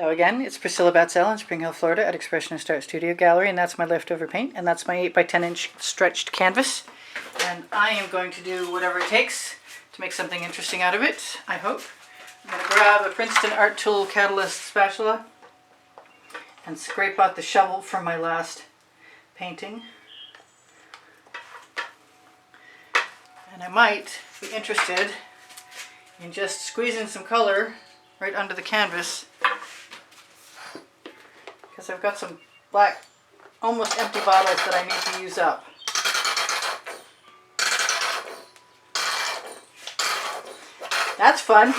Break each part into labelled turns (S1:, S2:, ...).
S1: So again, it's Priscilla Batzell in Spring Hill, Florida at Expressionist Art Studio Gallery, and that's my leftover paint, and that's my 8x10" stretched canvas. And I am going to do whatever it takes to make something interesting out of it, I hope. I'm going to grab a Princeton Art Tool Catalyst spatula and scrape out the shovel from my last painting. And I might be interested in just squeezing some color right under the canvas, because I've got some black, almost empty bottles that I need to use up. That's fun.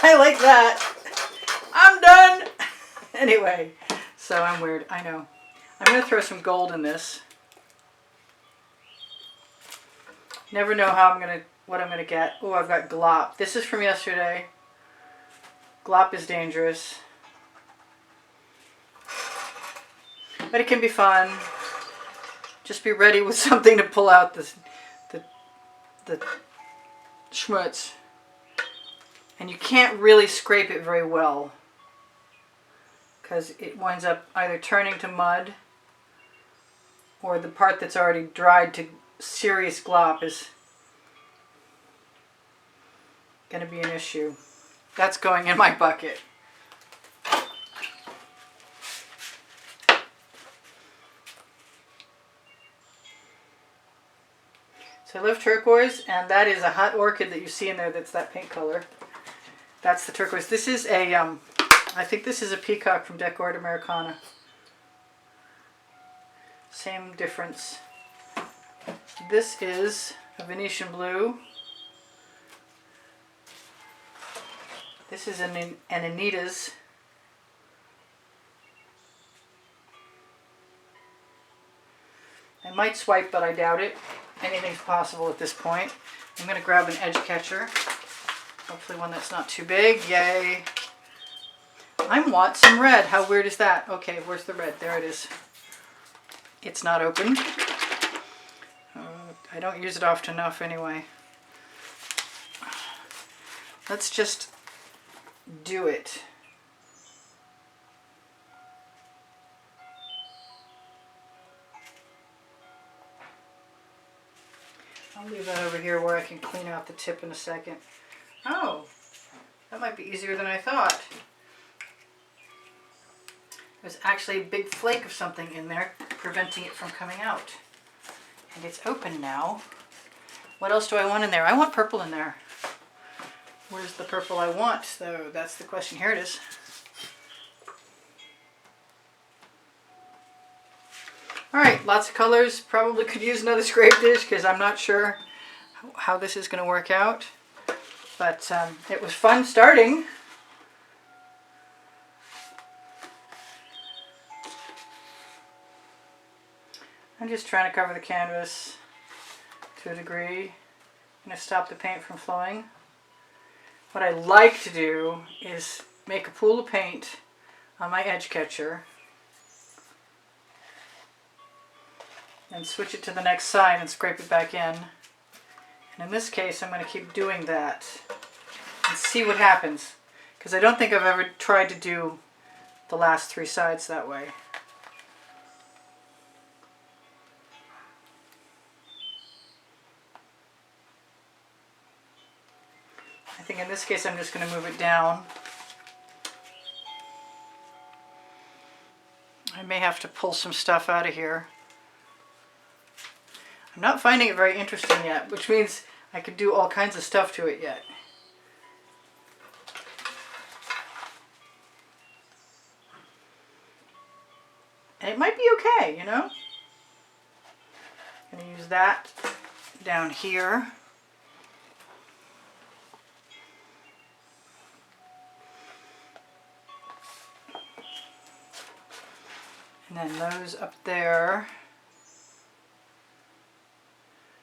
S1: I like that. I'm done. Anyway, so I'm weird, I know. I'm going to throw some gold in this. Never know what I'm gonna get. Oh, I've got glop. This is from yesterday. Glop is dangerous, but it can be fun. Just be ready with something to pull out the schmutz. And you can't really scrape it very well, because it winds up either turning to mud, or the part that's already dried to serious glop is going to be an issue. That's going in my bucket. So I love turquoise, and that is a hot orchid that you see in there that's that pink color. That's the turquoise. This is a, I think this is a peacock from Decor Americana. Same difference. This is a Venetian blue. This is an Anita's. I might swipe, but I doubt it. Anything's possible at this point. I'm going to grab an edge catcher. Hopefully one that's not too big. Yay. I want some red. How weird is that? Okay, where's the red? There it is. It's not open. I don't use it often enough anyway. Let's just do it. I'll leave that over here where I can clean out the tip in a second. Oh, that might be easier than I thought. There's actually a big flake of something in there preventing it from coming out. And it's open now. What else do I want in there? I want purple in there. Where's the purple I want, though? That's the question. Here it is. Alright, lots of colors. Probably could use another scrape dish because I'm not sure how this is going to work out. But it was fun starting. I'm just trying to cover the canvas to a degree. I'm going to stop the paint from flowing. What I like to do is make a pool of paint on my edge catcher and switch it to the next side and scrape it back in. And in this case, I'm going to keep doing that and see what happens, because I don't think I've ever tried to do the last three sides that way. I think in this case I'm just going to move it down. I may have to pull some stuff out of here. I'm not finding it very interesting yet, which means I could do all kinds of stuff to it yet. And it might be okay, you know? I'm going to use that down here. And then those up there.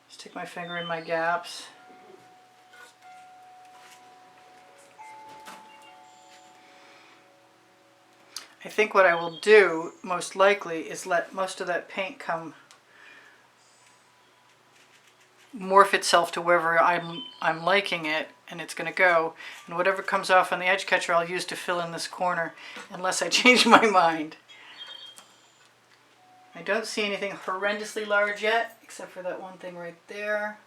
S1: Stick my finger in my gaps. I think what I will do, most likely, is let most of that paint morph itself to wherever I'm liking it, and it's going to go. And whatever comes off on the edge catcher I'll use to fill in this corner unless I change my mind. I don't see anything horrendously large yet, except for that one thing right there.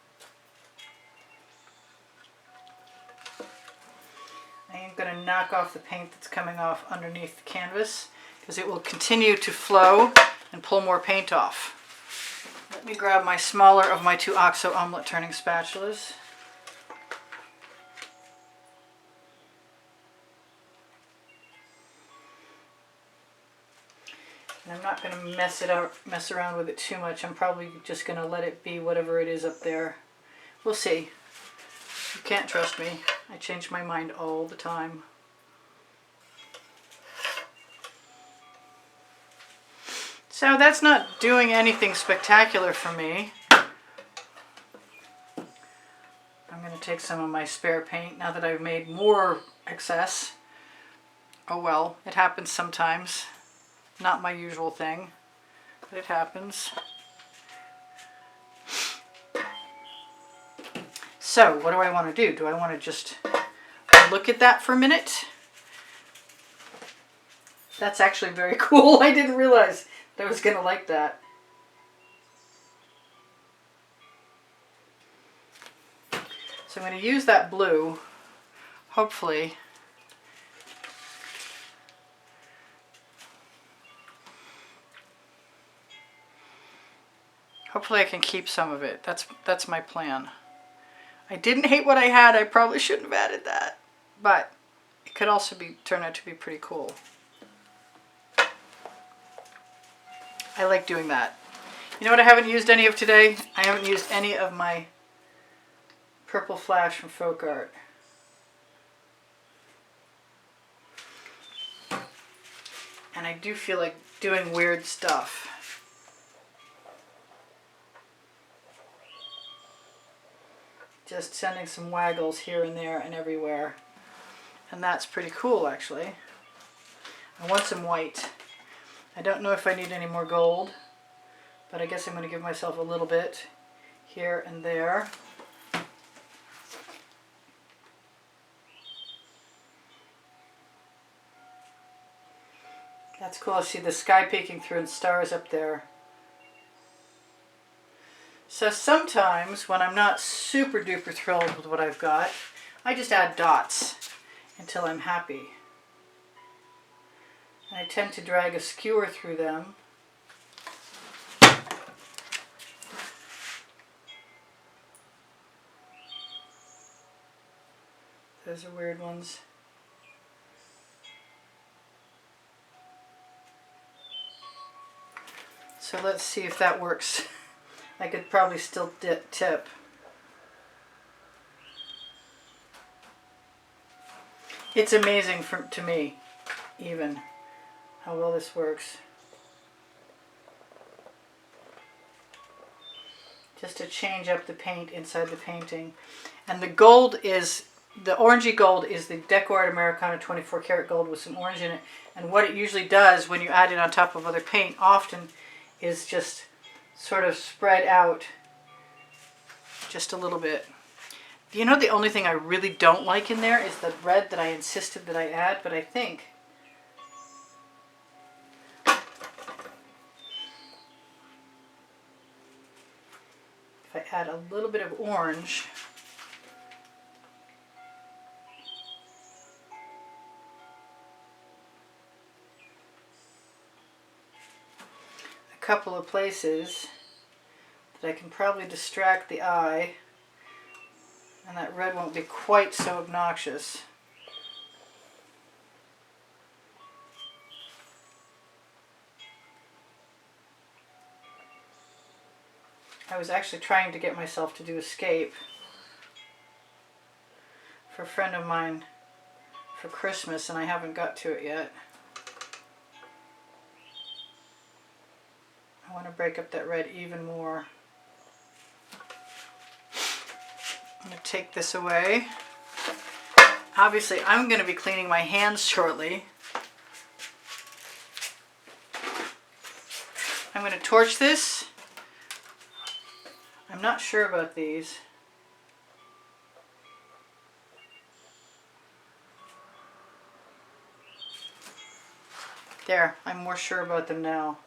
S1: I am going to knock off the paint that's coming off underneath the canvas because it will continue to flow and pull more paint off. Let me grab my smaller of my 2 OXO omelet turning spatulas. And I'm not going to mess around with it too much. I'm probably just going to let it be whatever it is up there. We'll see. You can't trust me. I change my mind all the time. So that's not doing anything spectacular for me. I'm going to take some of my spare paint now that I've made more excess. Oh well, it happens sometimes. Not my usual thing, but it happens. So what do I want to do? Do I want to just look at that for a minute? That's actually very cool. I didn't realize that I was going to like that. So I'm going to use that blue, hopefully. Hopefully I can keep some of it. That's my plan. I didn't hate what I had. I probably shouldn't have added that. But it could also turn out to be pretty cool. I like doing that. You know what I haven't used any of today? I haven't used any of my purple flash from Folk Art. And I do feel like doing weird stuff. Just sending some waggles here and there and everywhere. And that's pretty cool, actually. I want some white. I don't know if I need any more gold, but I guess I'm going to give myself a little bit here and there. That's cool. I see the sky peeking through and stars up there. So sometimes when I'm not super duper thrilled with what I've got, I just add dots until I'm happy. And I tend to drag a skewer through them. Those are weird ones. So let's see if that works. I could probably still tip. It's amazing to me, even, how well this works. Just to change up the paint inside the painting. And the gold is, the orangey gold is the Deco Art Americana 24 karat gold with some orange in it. And what it usually does when you add it on top of other paint often is just sort of spread out just a little bit. You know, the only thing I really don't like in there is the red that I insisted that I add, but I think if I add a little bit of orange, a couple of places that I can probably distract the eye, and that red won't be quite so obnoxious. I was actually trying to get myself to do Escape for a friend of mine for Christmas, and I haven't got to it yet. I want to break up that red even more. I'm going to take this away. Obviously, I'm going to be cleaning my hands shortly. I'm going to torch this. I'm not sure about these. There, I'm more sure about them now.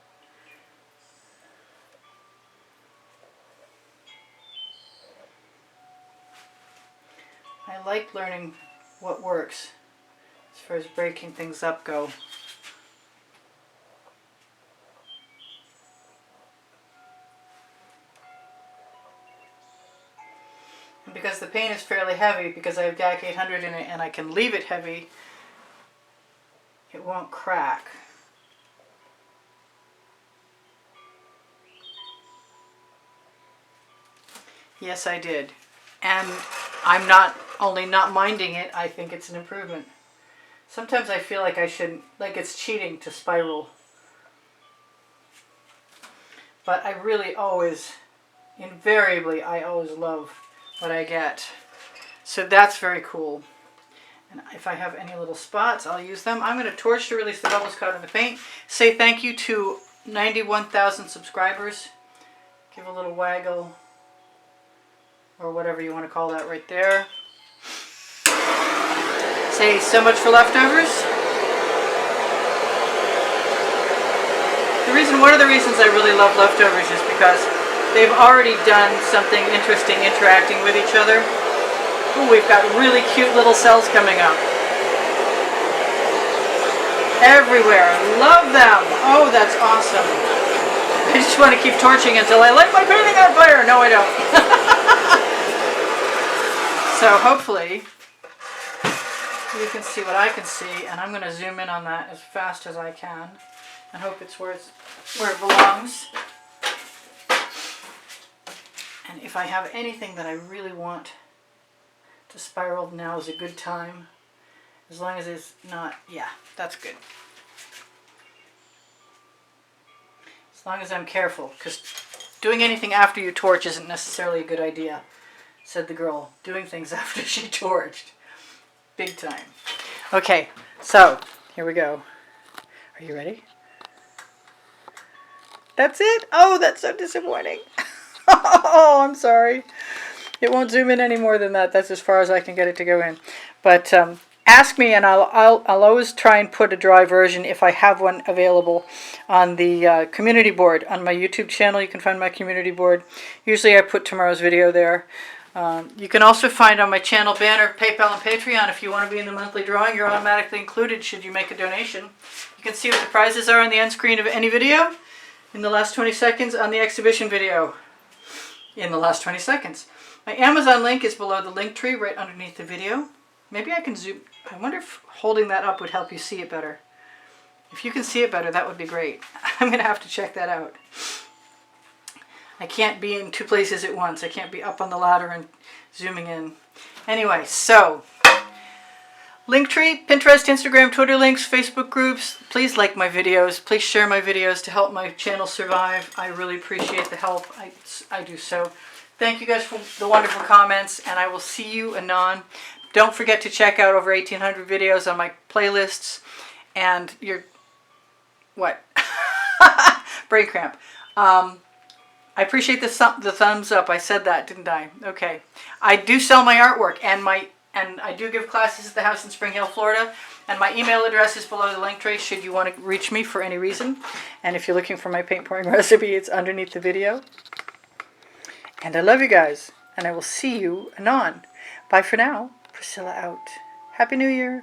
S1: I like learning what works as far as breaking things up go. And because the paint is fairly heavy, because I have GAC 800 in it and I can leave it heavy, it won't crack. Yes, I did. And I'm not only not minding it, I think it's an improvement. Sometimes I feel like I shouldn't, like it's cheating to spiral. But I really always, invariably, I always love what I get. So that's very cool. And if I have any little spots, I'll use them. I'm going to torch to release the bubbles caught in the paint. Say thank you to 91,000 subscribers. Give a little waggle, or whatever you want to call that right there. Say so much for leftovers. One of the reasons I really love leftovers is because they've already done something interesting interacting with each other. Ooh, we've got really cute little cells coming up. Everywhere. Love them. Oh, that's awesome. I just want to keep torching until I light my painting on fire. No, I don't. So hopefully you can see what I can see, and I'm going to zoom in on that as fast as I can and hope it's where it belongs. And if I have anything that I really want to spiral, now is a good time. As long as it's not, yeah, that's good. As long as I'm careful, because doing anything after you torch isn't necessarily a good idea, said the girl doing things after she torched. Big time. Okay, so here we go. Are you ready? That's it? Oh, that's so disappointing. Oh, I'm sorry. It won't zoom in any more than that. That's as far as I can get it to go in. But ask me, and I'll always try and put a dry version if I have one available on the community board. On my YouTube channel, you can find my community board. Usually I put tomorrow's video there. You can also find on my channel banner PayPal and Patreon. If you want to be in the monthly drawing, you're automatically included should you make a donation. You can see what the prizes are on the end screen of any video in the last 20 seconds on the exhibition video in the last 20 seconds. My Amazon link is below the link tree right underneath the video. Maybe I can zoom. I wonder if holding that up would help you see it better. If you can see it better, that would be great. I'm going to have to check that out. I can't be in two places at once. I can't be up on the ladder and zooming in. Anyway, so Linktree, Pinterest, Instagram, Twitter links, Facebook groups. Please like my videos. Please share my videos to help my channel survive. I really appreciate the help. I do so. Thank you guys for the wonderful comments, and I will see you anon. Don't forget to check out over 1,800 videos on my playlists. And your what? Brain cramp. I appreciate the thumbs up. I said that, didn't I? Okay. I do sell my artwork, and I do give classes at the house in Spring Hill, Florida. And my email address is below the link tree should you want to reach me for any reason. And if you're looking for my paint pouring recipe, it's underneath the video. And I love you guys, and I will see you anon. Bye for now. Priscilla out. Happy New Year.